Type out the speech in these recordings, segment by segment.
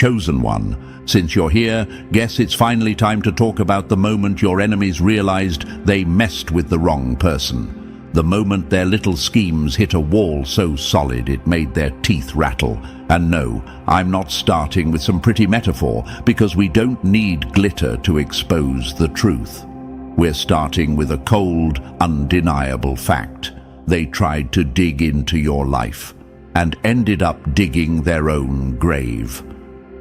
Chosen one, since you're here, guess it's finally time to talk about the moment your enemies realized they messed with the wrong person. The moment their little schemes hit a wall so solid it made their teeth rattle. And no, I'm not starting with some pretty metaphor, because we don't need glitter to expose the truth. We're starting with a cold, undeniable fact. They tried to dig into your life, and ended up digging their own grave.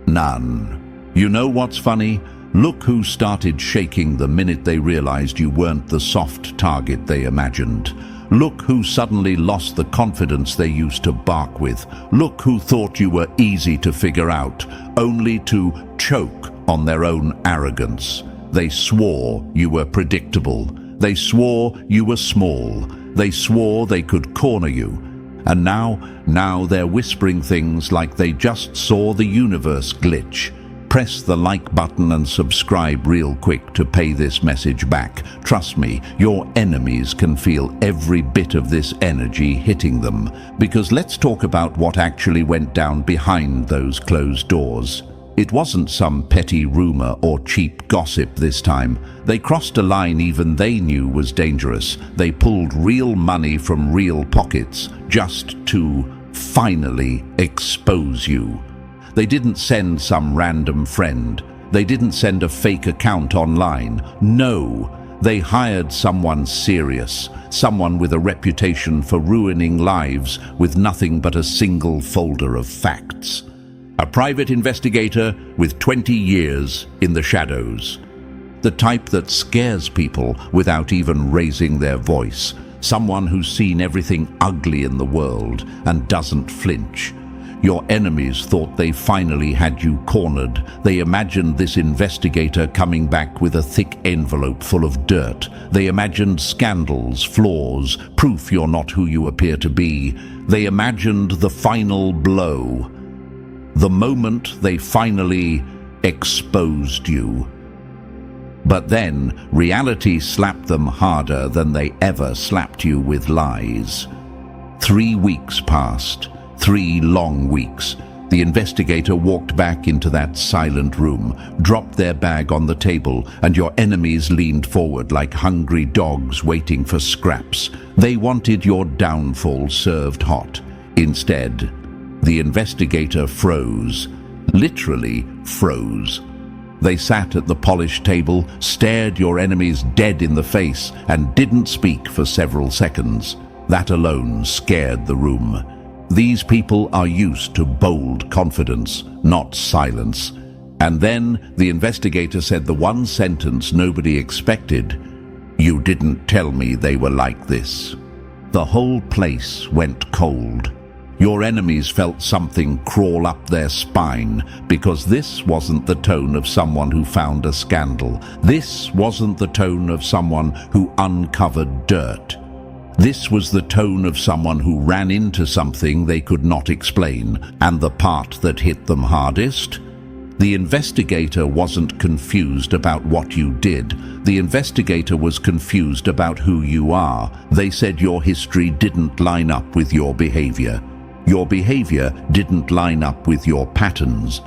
None. You know what's funny? Look who started shaking the minute they realized you weren't the soft target they imagined. Look who suddenly lost the confidence they used to bark with. Look who thought you were easy to figure out, only to choke on their own arrogance. They swore you were predictable. They swore you were small. They swore they could corner you. And now they're whispering things like they just saw the universe glitch. Press the like button and subscribe real quick to pay this message back. Trust me, your enemies can feel every bit of this energy hitting them. Because let's talk about what actually went down behind those closed doors. It wasn't some petty rumor or cheap gossip this time. They crossed a line even they knew was dangerous. They pulled real money from real pockets just to finally expose you. They didn't send some random friend. They didn't send a fake account online. No, they hired someone serious, someone with a reputation for ruining lives with nothing but a single folder of facts. A private investigator with 20 years in the shadows. The type that scares people without even raising their voice. Someone who's seen everything ugly in the world and doesn't flinch. Your enemies thought they finally had you cornered. They imagined this investigator coming back with a thick envelope full of dirt. They imagined scandals, flaws, proof you're not who you appear to be. They imagined the final blow. The moment they finally exposed you. But then, reality slapped them harder than they ever slapped you with lies. 3 weeks passed, 3 long weeks. The investigator walked back into that silent room, dropped their bag on the table, and your enemies leaned forward like hungry dogs waiting for scraps. They wanted your downfall served hot. Instead, the investigator froze, literally froze. They sat at the polished table, stared your enemies dead in the face, and didn't speak for several seconds. That alone scared the room. These people are used to bold confidence, not silence. And then the investigator said the one sentence nobody expected. "You didn't tell me they were like this." The whole place went cold. Your enemies felt something crawl up their spine, because this wasn't the tone of someone who found a scandal. This wasn't the tone of someone who uncovered dirt. This was the tone of someone who ran into something they could not explain. And the part that hit them hardest? The investigator wasn't confused about what you did. The investigator was confused about who you are. They said your history didn't line up with your behavior. Your behavior didn't line up with your patterns.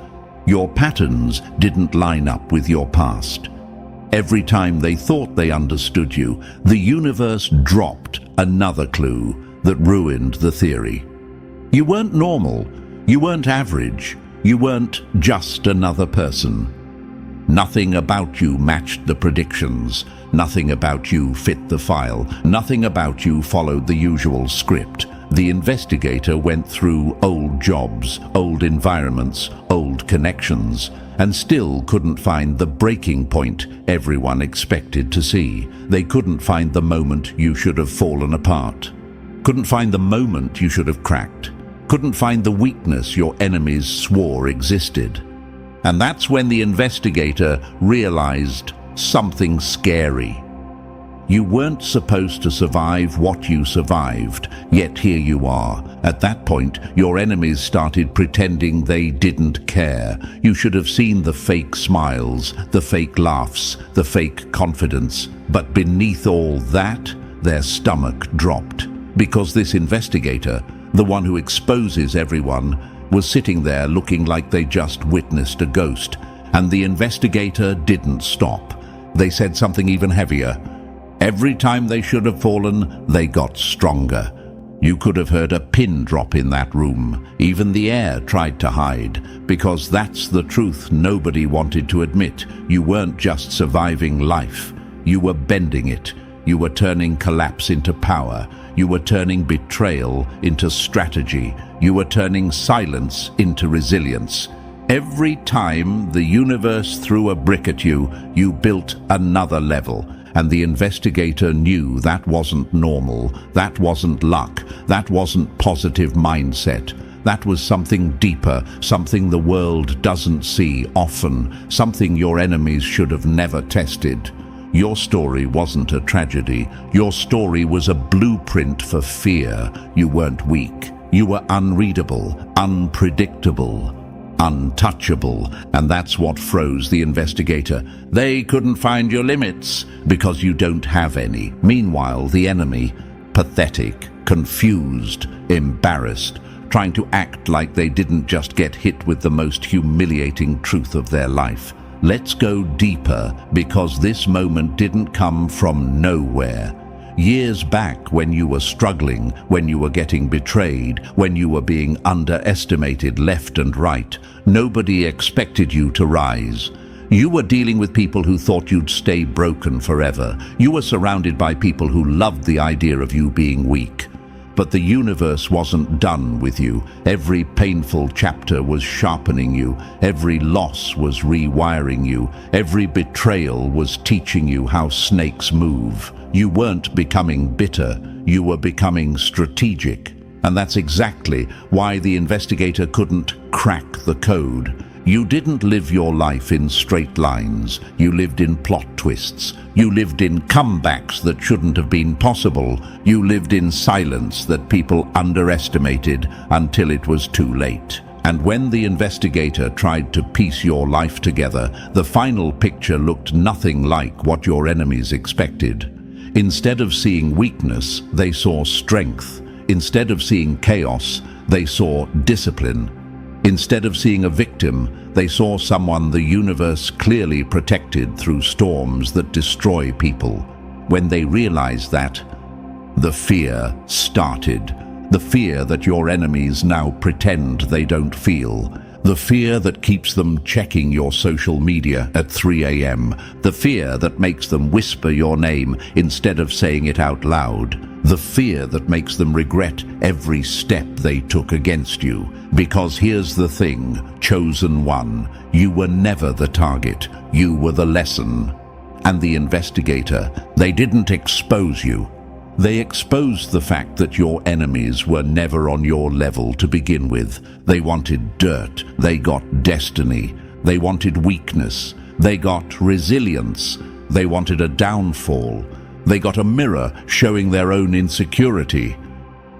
Your patterns didn't line up with your past. Every time they thought they understood you, the universe dropped another clue that ruined the theory. You weren't normal. You weren't average. You weren't just another person. Nothing about you matched the predictions. Nothing about you fit the file. Nothing about you followed the usual script. The investigator went through old jobs, old environments, old connections, and still couldn't find the breaking point everyone expected to see. They couldn't find the moment you should have fallen apart. Couldn't find the moment you should have cracked. Couldn't find the weakness your enemies swore existed. And that's when the investigator realized something scary. You weren't supposed to survive what you survived, yet here you are. At that point, your enemies started pretending they didn't care. You should have seen the fake smiles, the fake laughs, the fake confidence. But beneath all that, their stomach dropped. Because this investigator, the one who exposes everyone, was sitting there looking like they just witnessed a ghost, and the investigator didn't stop. They said something even heavier. Every time they should have fallen, they got stronger. You could have heard a pin drop in that room. Even the air tried to hide, because that's the truth nobody wanted to admit. You weren't just surviving life. You were bending it. You were turning collapse into power. You were turning betrayal into strategy. You were turning silence into resilience. Every time the universe threw a brick at you, you built another level. And the investigator knew that wasn't normal, that wasn't luck, that wasn't positive mindset. That was something deeper, something the world doesn't see often, something your enemies should have never tested. Your story wasn't a tragedy. Your story was a blueprint for fear. You weren't weak. You were unreadable, unpredictable, untouchable, and that's what froze the investigator. They couldn't find your limits because you don't have any. Meanwhile, the enemy, pathetic, confused, embarrassed, trying to act like they didn't just get hit with the most humiliating truth of their life. Let's go deeper, because this moment didn't come from nowhere. Years back, when you were struggling, when you were getting betrayed, when you were being underestimated left and right, nobody expected you to rise. You were dealing with people who thought you'd stay broken forever. You were surrounded by people who loved the idea of you being weak. But the universe wasn't done with you. Every painful chapter was sharpening you. Every loss was rewiring you. Every betrayal was teaching you how snakes move. You weren't becoming bitter. You were becoming strategic. And that's exactly why the investigator couldn't crack the code. You didn't live your life in straight lines. You lived in plot twists. You lived in comebacks that shouldn't have been possible. You lived in silence that people underestimated until it was too late. And when the investigator tried to piece your life together, the final picture looked nothing like what your enemies expected. Instead of seeing weakness, they saw strength. Instead of seeing chaos, they saw discipline. Instead of seeing a victim, they saw someone the universe clearly protected through storms that destroy people. When they realized that, the fear started. The fear that your enemies now pretend they don't feel. The fear that keeps them checking your social media at 3 a.m. The fear that makes them whisper your name instead of saying it out loud. The fear that makes them regret every step they took against you. Because here's the thing, chosen one, you were never the target, you were the lesson. And the investigator, they didn't expose you. They exposed the fact that your enemies were never on your level to begin with. They wanted dirt, they got destiny, they wanted weakness, they got resilience, they wanted a downfall, they got a mirror showing their own insecurity.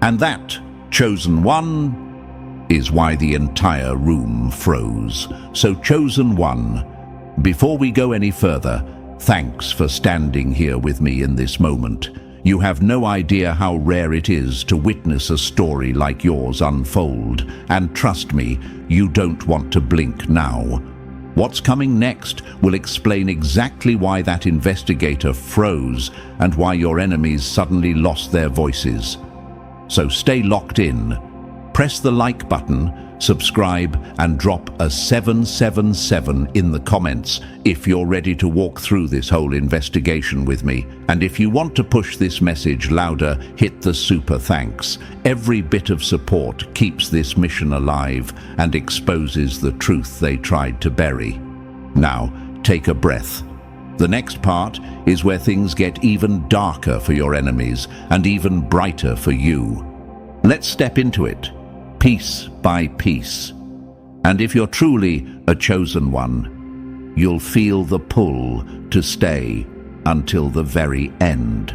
And that, chosen one, is why the entire room froze. So chosen one, before we go any further, thanks for standing here with me in this moment. You have no idea how rare it is to witness a story like yours unfold, and trust me, you don't want to blink now. What's coming next will explain exactly why that investigator froze and why your enemies suddenly lost their voices. So stay locked in. Press the like button, subscribe, and drop a 777 in the comments if you're ready to walk through this whole investigation with me. And if you want to push this message louder, hit the super thanks. Every bit of support keeps this mission alive and exposes the truth they tried to bury. Now, take a breath. The next part is where things get even darker for your enemies and even brighter for you. Let's step into it, piece by piece. And if you're truly a chosen one, you'll feel the pull to stay until the very end.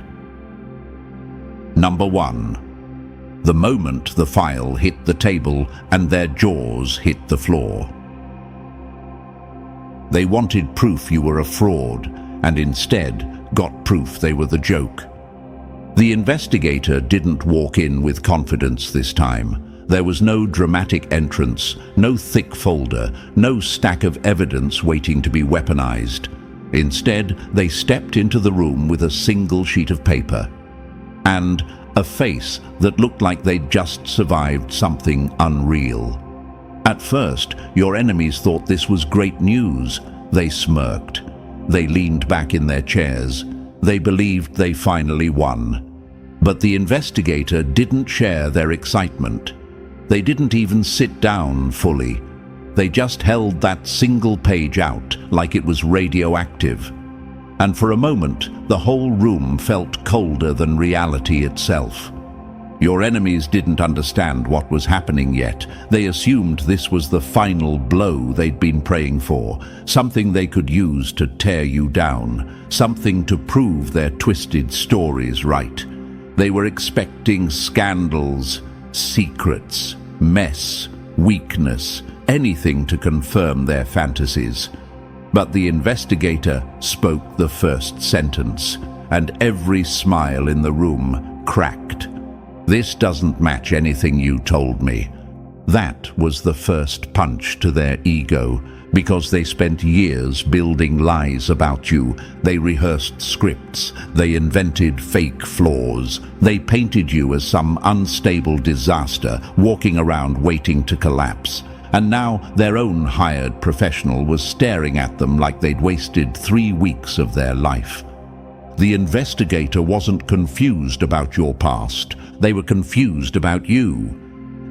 Number 1. The moment the file hit the table and their jaws hit the floor. They wanted proof you were a fraud, and instead got proof they were the joke. The investigator didn't walk in with confidence this time. There was no dramatic entrance, no thick folder, no stack of evidence waiting to be weaponized. Instead, they stepped into the room with a single sheet of paper and a face that looked like they'd just survived something unreal. At first, your enemies thought this was great news. They smirked. They leaned back in their chairs. They believed they finally won. But the investigator didn't share their excitement. They didn't even sit down fully. They just held that single page out like it was radioactive. And for a moment, the whole room felt colder than reality itself. Your enemies didn't understand what was happening yet. They assumed this was the final blow they'd been praying for, something they could use to tear you down, something to prove their twisted stories right. They were expecting scandals, secrets, mess, weakness, anything to confirm their fantasies. But the investigator spoke the first sentence, and every smile in the room cracked. "This doesn't match anything you told me." That was the first punch to their ego, because they spent years building lies about you. They rehearsed scripts. They invented fake flaws. They painted you as some unstable disaster, walking around waiting to collapse. And now their own hired professional was staring at them like they'd wasted 3 weeks of their life. The investigator wasn't confused about your past. They were confused about you.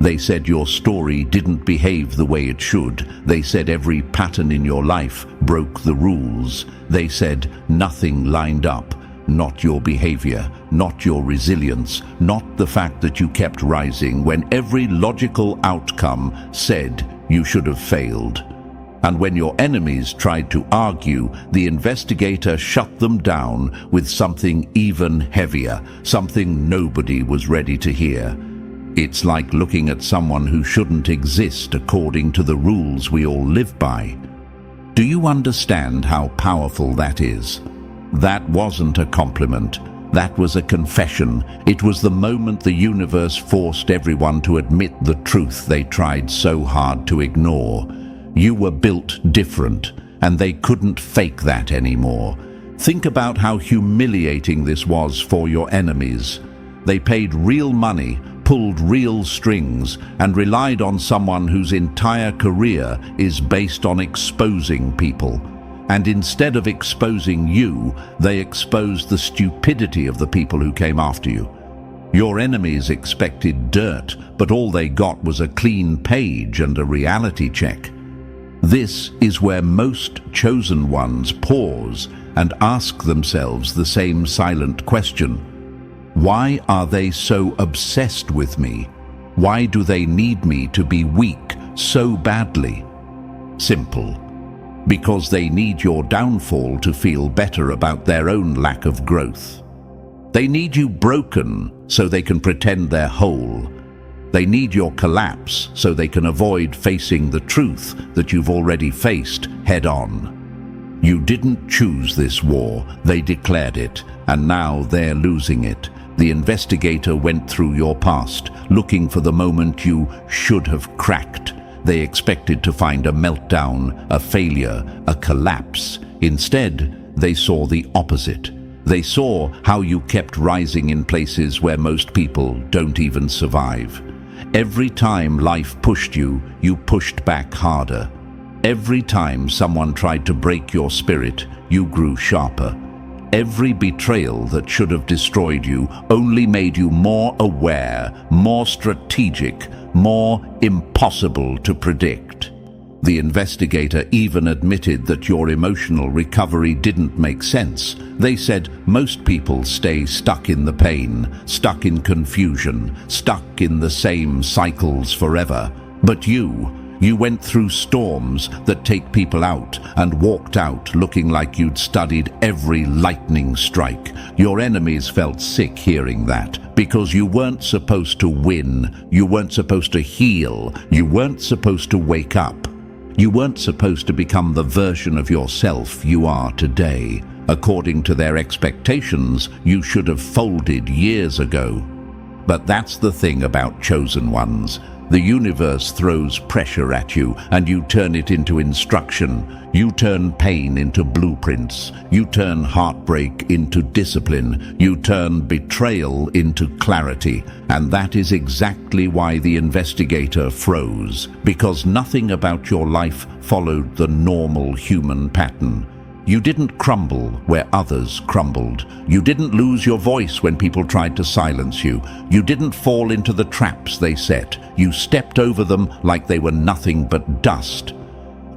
They said your story didn't behave the way it should. They said every pattern in your life broke the rules. They said nothing lined up. Not your behavior, not your resilience, not the fact that you kept rising when every logical outcome said you should have failed. And when your enemies tried to argue, the investigator shut them down with something even heavier, something nobody was ready to hear. It's like looking at someone who shouldn't exist according to the rules we all live by. Do you understand how powerful that is? That wasn't a compliment. That was a confession. It was the moment the universe forced everyone to admit the truth they tried so hard to ignore. You were built different, and they couldn't fake that anymore. Think about how humiliating this was for your enemies. They paid real money, pulled real strings, and relied on someone whose entire career is based on exposing people. And instead of exposing you, they exposed the stupidity of the people who came after you. Your enemies expected dirt, but all they got was a clean page and a reality check. This is where most chosen ones pause and ask themselves the same silent question. Why are they so obsessed with me? Why do they need me to be weak so badly? Simple. Because they need your downfall to feel better about their own lack of growth. They need you broken so they can pretend they're whole. They need your collapse so they can avoid facing the truth that you've already faced head on. You didn't choose this war, they declared it, and now they're losing it. The investigator went through your past, looking for the moment you should have cracked. They expected to find a meltdown, a failure, a collapse. Instead, they saw the opposite. They saw how you kept rising in places where most people don't even survive. Every time life pushed you, you pushed back harder. Every time someone tried to break your spirit, you grew sharper. Every betrayal that should have destroyed you only made you more aware, more strategic, more impossible to predict. The investigator even admitted that your emotional recovery didn't make sense. They said most people stay stuck in the pain, stuck in confusion, stuck in the same cycles forever. But you went through storms that take people out and walked out looking like you'd studied every lightning strike. Your enemies felt sick hearing that, because you weren't supposed to win, you weren't supposed to heal, you weren't supposed to wake up. You weren't supposed to become the version of yourself you are today. According to their expectations, you should have folded years ago. But that's the thing about chosen ones. The universe throws pressure at you, and you turn it into instruction. You turn pain into blueprints. You turn heartbreak into discipline. You turn betrayal into clarity. And that is exactly why the investigator froze, because nothing about your life followed the normal human pattern. You didn't crumble where others crumbled. You didn't lose your voice when people tried to silence you. You didn't fall into the traps they set. You stepped over them like they were nothing but dust.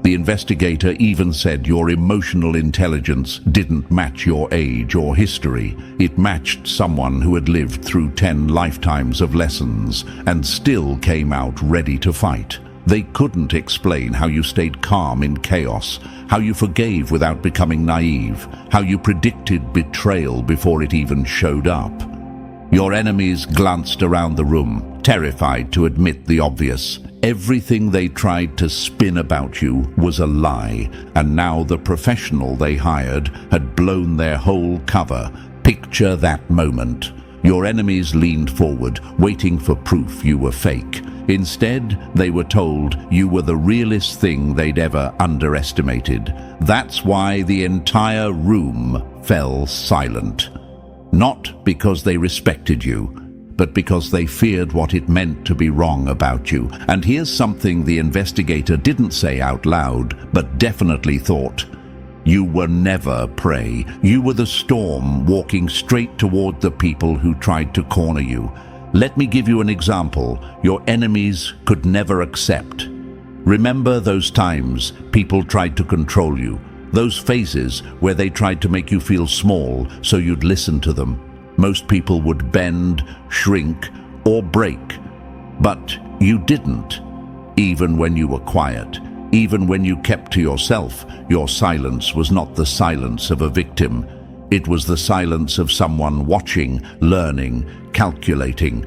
The investigator even said your emotional intelligence didn't match your age or history. It matched someone who had lived through 10 lifetimes of lessons and still came out ready to fight. They couldn't explain how you stayed calm in chaos, how you forgave without becoming naive, how you predicted betrayal before it even showed up. Your enemies glanced around the room, terrified to admit the obvious. Everything they tried to spin about you was a lie, and now the professional they hired had blown their whole cover. Picture that moment. Your enemies leaned forward, waiting for proof you were fake. Instead, they were told you were the realest thing they'd ever underestimated. That's why the entire room fell silent. Not because they respected you, but because they feared what it meant to be wrong about you. And here's something the investigator didn't say out loud, but definitely thought. You were never prey. You were the storm walking straight toward the people who tried to corner you. Let me give you an example your enemies could never accept. Remember those times people tried to control you, those phases where they tried to make you feel small so you'd listen to them. Most people would bend, shrink, or break. But you didn't, even when you were quiet. Even when you kept to yourself, your silence was not the silence of a victim. It was the silence of someone watching, learning, calculating.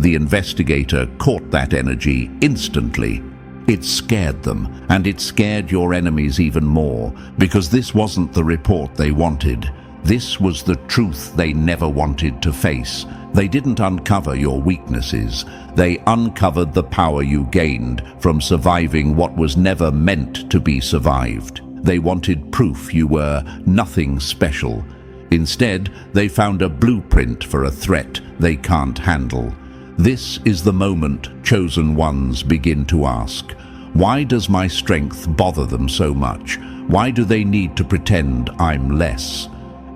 The investigator caught that energy instantly. It scared them, and it scared your enemies even more, because this wasn't the report they wanted. This was the truth they never wanted to face. They didn't uncover your weaknesses. They uncovered the power you gained from surviving what was never meant to be survived. They wanted proof you were nothing special. Instead, they found a blueprint for a threat they can't handle. This is the moment chosen ones begin to ask, why does my strength bother them so much? Why do they need to pretend I'm less?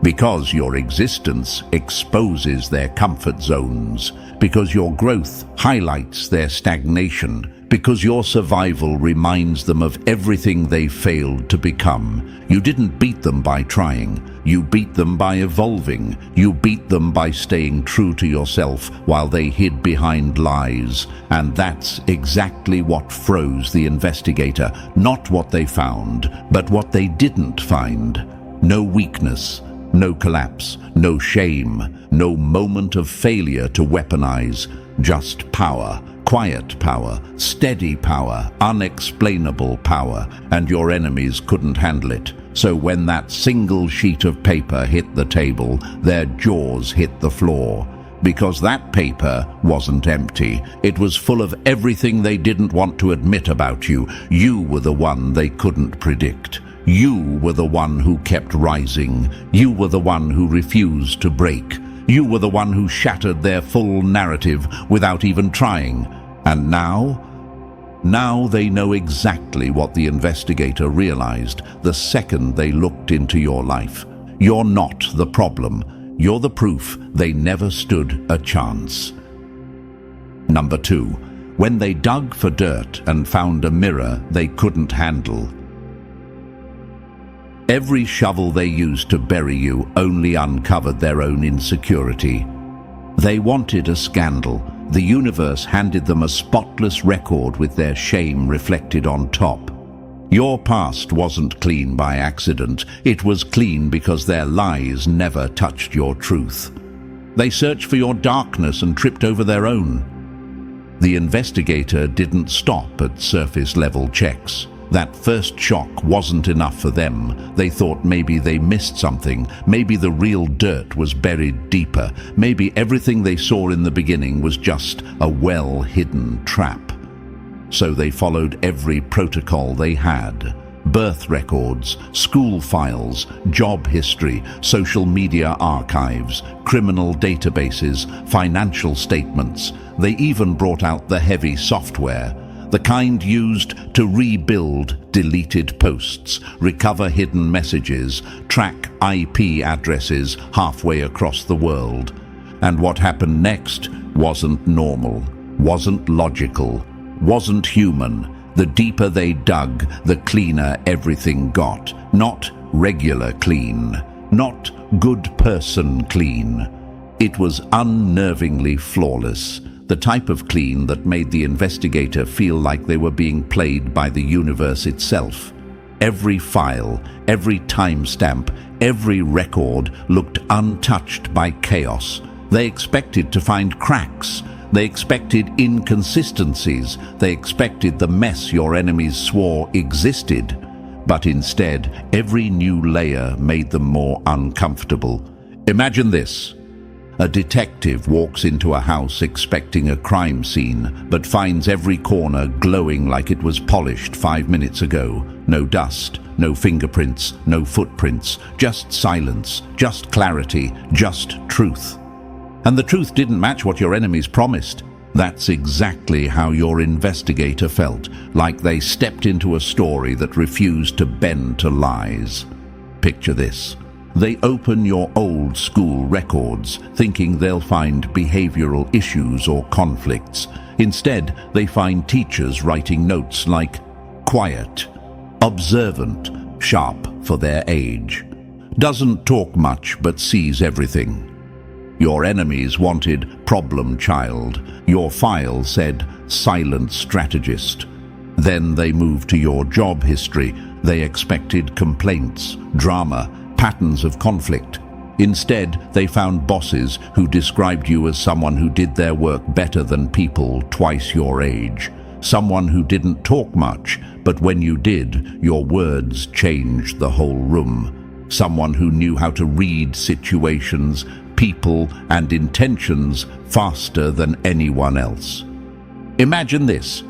Because your existence exposes their comfort zones, because your growth highlights their stagnation, because your survival reminds them of everything they failed to become. You didn't beat them by trying. You beat them by evolving. You beat them by staying true to yourself while they hid behind lies. And that's exactly what froze the investigator. Not what they found, but what they didn't find. No weakness. No collapse, no shame, no moment of failure to weaponize, just power, quiet power, steady power, unexplainable power, and your enemies couldn't handle it. So when that single sheet of paper hit the table, their jaws hit the floor. Because that paper wasn't empty. It was full of everything they didn't want to admit about you. You were the one they couldn't predict. You were the one who kept rising. You were the one who refused to break. You were the one who shattered their full narrative without even trying. And now they know exactly what the investigator realized the second they looked into your life. You're not the problem. You're the proof they never stood a chance. Number 2. When they dug for dirt and found a mirror they couldn't handle. Every shovel they used to bury you only uncovered their own insecurity. They wanted a scandal. The universe handed them a spotless record with their shame reflected on top. Your past wasn't clean by accident. It was clean because their lies never touched your truth. They searched for your darkness and tripped over their own. The investigator didn't stop at surface-level checks. That first shock wasn't enough for them. They thought maybe they missed something. Maybe the real dirt was buried deeper. Maybe everything they saw in the beginning was just a well-hidden trap. so they followed every protocol they had. Birth records, school files, job history, social media archives, criminal databases, financial statements. They even brought out the heavy software, the kind used to rebuild deleted posts, recover hidden messages, track IP addresses halfway across the world. And what happened next wasn't normal, wasn't logical, wasn't human. The deeper they dug, the cleaner everything got. Not regular clean, not good person clean. It was unnervingly flawless, the type of clean that made the investigator feel like they were being played by the universe itself. Every file, every timestamp, every record looked untouched by chaos. They expected to find cracks. They expected inconsistencies. They expected the mess your enemies swore existed. But instead, every new layer made them more uncomfortable. Imagine this. A detective walks into a house expecting a crime scene, but finds every corner glowing like it was polished 5 minutes ago. No dust, no fingerprints, no footprints, just silence, just clarity, just truth. And the truth didn't match what your enemies promised. That's exactly how your investigator felt, like they stepped into a story that refused to bend to lies. Picture this. They open your old school records, thinking they'll find behavioral issues or conflicts. Instead, they find teachers writing notes like quiet, observant, sharp for their age. Doesn't talk much but sees everything. Your enemies wanted problem child. Your file said silent strategist. Then they moved to your job history. They expected complaints, drama, patterns of conflict. Instead, they found bosses who described you as someone who did their work better than people twice your age. Someone who didn't talk much, but when you did, your words changed the whole room. Someone who knew how to read situations, people, and intentions faster than anyone else. Imagine this.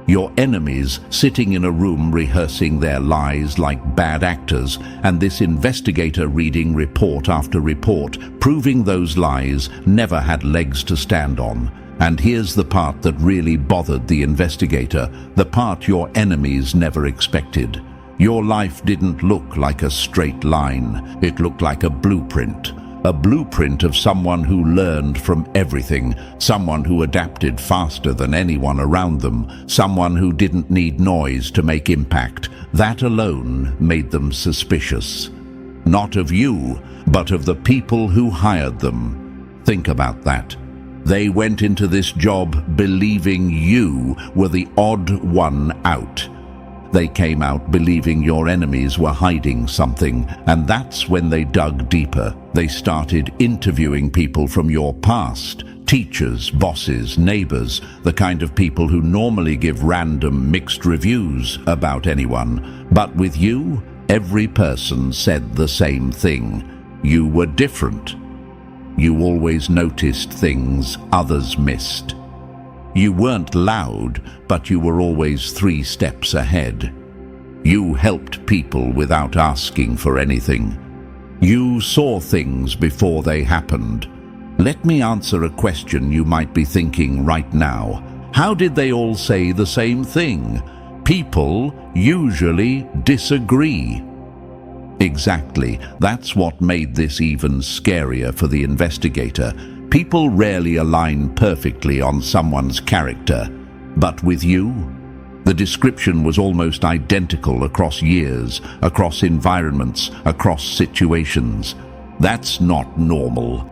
Your enemies sitting in a room rehearsing their lies like bad actors, and this investigator reading report after report, proving those lies never had legs to stand on. And here's the part that really bothered the investigator, the part your enemies never expected. Your life didn't look like a straight line. It looked like a blueprint. A blueprint of someone who learned from everything, someone who adapted faster than anyone around them, someone who didn't need noise to make impact. That alone made them suspicious. Not of you, but of the people who hired them. Think about that. They went into this job believing you were the odd one out. They came out believing your enemies were hiding something, and that's when they dug deeper. They started interviewing people from your past, teachers, bosses, neighbors, the kind of people who normally give random mixed reviews about anyone. But with you, every person said the same thing. You were different. You always noticed things others missed. You weren't loud, but you were always 3 steps ahead. You helped people without asking for anything. You saw things before they happened. Let me answer a question you might be thinking right now. How did they all say the same thing? People usually disagree. Exactly. That's what made this even scarier for the investigator. People rarely align perfectly on someone's character, but with you, the description was almost identical across years, across environments, across situations. That's not normal.